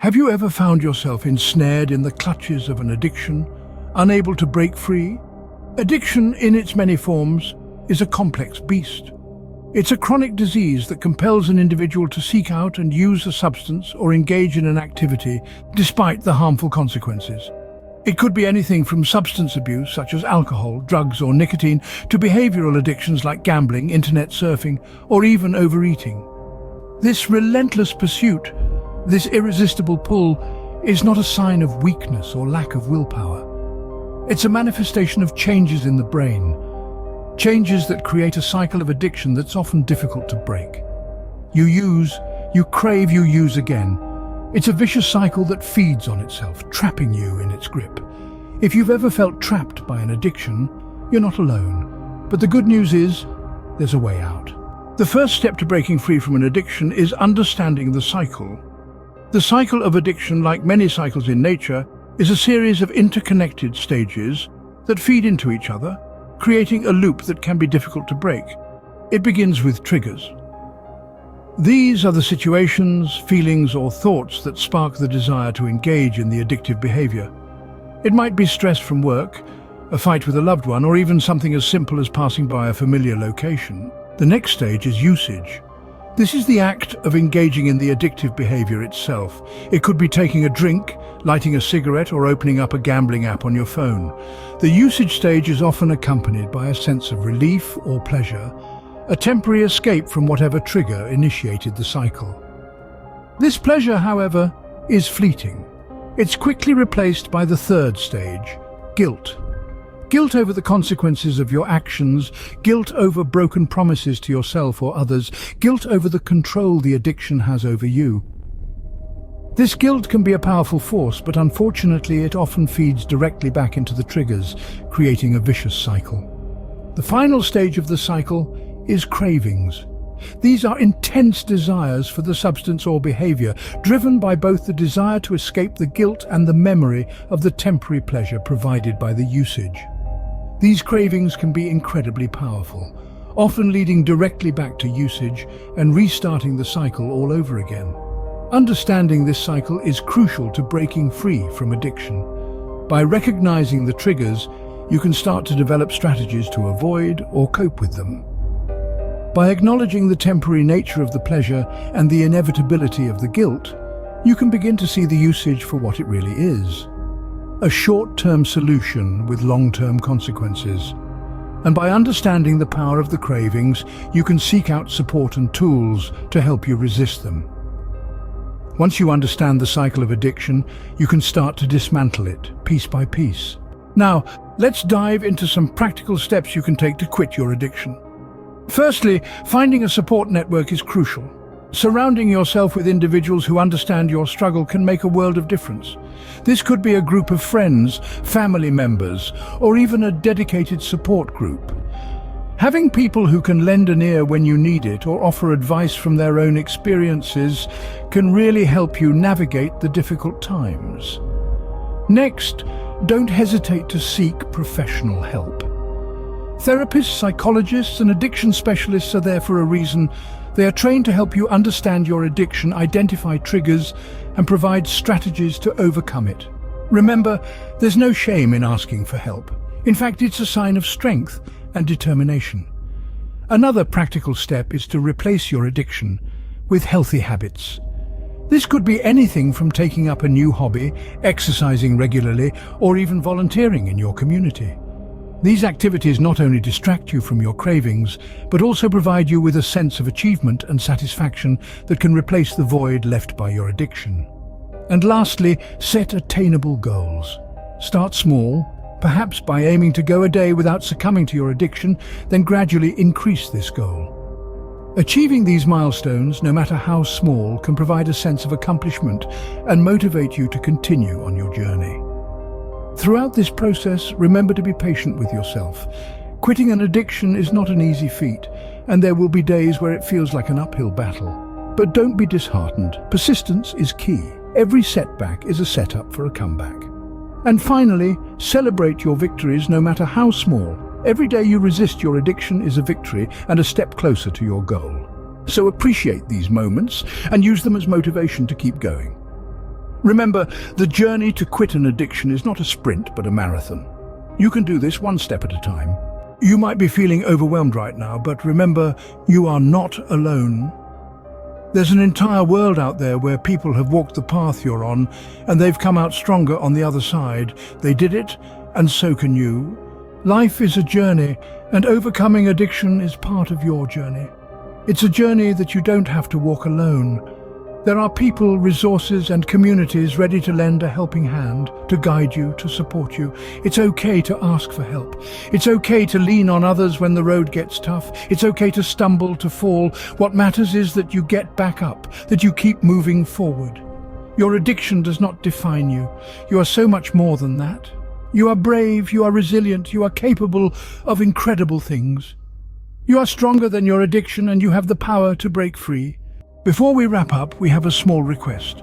Have you ever found yourself ensnared in the clutches of an addiction, unable to break free? Addiction, in its many forms, is a complex beast. It's a chronic disease that compels an individual to seek out and use a substance or engage in an activity despite the harmful consequences. It could be anything from substance abuse, such as alcohol, drugs or nicotine, to behavioral addictions like gambling, internet surfing, or even overeating. This relentless pursuit, this irresistible pull, is not a sign of weakness or lack of willpower. It's a manifestation of changes in the brain, changes that create a cycle of addiction that's often difficult to break. You use, you crave, you use again. It's a vicious cycle that feeds on itself, trapping you in its grip. If you've ever felt trapped by an addiction, you're not alone. But the good news is, there's a way out. The first step to breaking free from an addiction is understanding the cycle. The cycle of addiction, like many cycles in nature, is a series of interconnected stages that feed into each other, creating a loop that can be difficult to break. It begins with triggers. These are the situations, feelings, or thoughts that spark the desire to engage in the addictive behavior. It might be stress from work, a fight with a loved one, or even something as simple as passing by a familiar location. The next stage is usage. This is the act of engaging in the addictive behavior itself. It could be taking a drink, lighting a cigarette, or opening up a gambling app on your phone. The usage stage is often accompanied by a sense of relief or pleasure, a temporary escape from whatever trigger initiated the cycle. This pleasure, however, is fleeting. It's quickly replaced by the third stage, guilt. Guilt over the consequences of your actions, guilt over broken promises to yourself or others, guilt over the control the addiction has over you. This guilt can be a powerful force, but unfortunately it often feeds directly back into the triggers, creating a vicious cycle. The final stage of the cycle is cravings. These are intense desires for the substance or behavior, driven by both the desire to escape the guilt and the memory of the temporary pleasure provided by the usage. These cravings can be incredibly powerful, often leading directly back to usage and restarting the cycle all over again. Understanding this cycle is crucial to breaking free from addiction. By recognizing the triggers, you can start to develop strategies to avoid or cope with them. By acknowledging the temporary nature of the pleasure and the inevitability of the guilt, you can begin to see the usage for what it really is: a short-term solution with long-term consequences. And by understanding the power of the cravings, you can seek out support and tools to help you resist them. Once you understand the cycle of addiction, you can start to dismantle it, piece by piece. Now, let's dive into some practical steps you can take to quit your addiction. Firstly, finding a support network is crucial. Surrounding yourself with individuals who understand your struggle can make a world of difference. This could be a group of friends, family members, or even a dedicated support group. Having people who can lend an ear when you need it or offer advice from their own experiences can really help you navigate the difficult times. Next, don't hesitate to seek professional help. Therapists, psychologists, and addiction specialists are there for a reason. They are trained to help you understand your addiction, identify triggers, and provide strategies to overcome it. Remember, there's no shame in asking for help. In fact, it's a sign of strength and determination. Another practical step is to replace your addiction with healthy habits. This could be anything from taking up a new hobby, exercising regularly, or even volunteering in your community. These activities not only distract you from your cravings, but also provide you with a sense of achievement and satisfaction that can replace the void left by your addiction. And lastly, set attainable goals. Start small, perhaps by aiming to go a day without succumbing to your addiction, then gradually increase this goal. Achieving these milestones, no matter how small, can provide a sense of accomplishment and motivate you to continue on your journey. Throughout this process, remember to be patient with yourself. Quitting an addiction is not an easy feat, and there will be days where it feels like an uphill battle. But don't be disheartened. Persistence is key. Every setback is a setup for a comeback. And finally, celebrate your victories no matter how small. Every day you resist your addiction is a victory and a step closer to your goal. So appreciate these moments and use them as motivation to keep going. Remember, the journey to quit an addiction is not a sprint, but a marathon. You can do this one step at a time. You might be feeling overwhelmed right now, but remember, you are not alone. There's an entire world out there where people have walked the path you're on, and they've come out stronger on the other side. They did it, and so can you. Life is a journey, and overcoming addiction is part of your journey. It's a journey that you don't have to walk alone. There are people, resources, and communities ready to lend a helping hand, to guide you, to support you. It's okay to ask for help. It's okay to lean on others when the road gets tough. It's okay to stumble, to fall. What matters is that you get back up, that you keep moving forward. Your addiction does not define you. You are so much more than that. You are brave, you are resilient, you are capable of incredible things. You are stronger than your addiction, and you have the power to break free. Before we wrap up, we have a small request.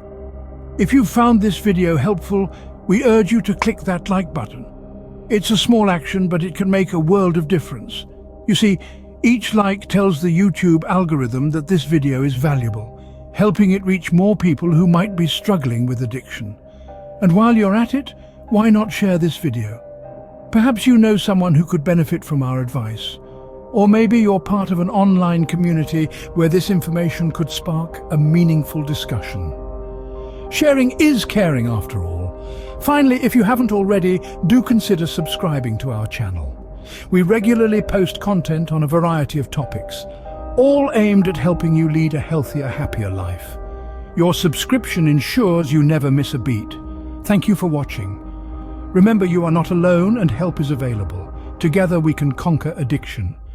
If you found this video helpful, we urge you to click that like button. It's a small action, but it can make a world of difference. You see, each like tells the YouTube algorithm that this video is valuable, helping it reach more people who might be struggling with addiction. And while you're at it, why not share this video? Perhaps you know someone who could benefit from our advice. Or maybe you're part of an online community where this information could spark a meaningful discussion. Sharing is caring after all. Finally, if you haven't already, do consider subscribing to our channel. We regularly post content on a variety of topics, all aimed at helping you lead a healthier, happier life. Your subscription ensures you never miss a beat. Thank you for watching. Remember, you are not alone and help is available. Together we can conquer addiction.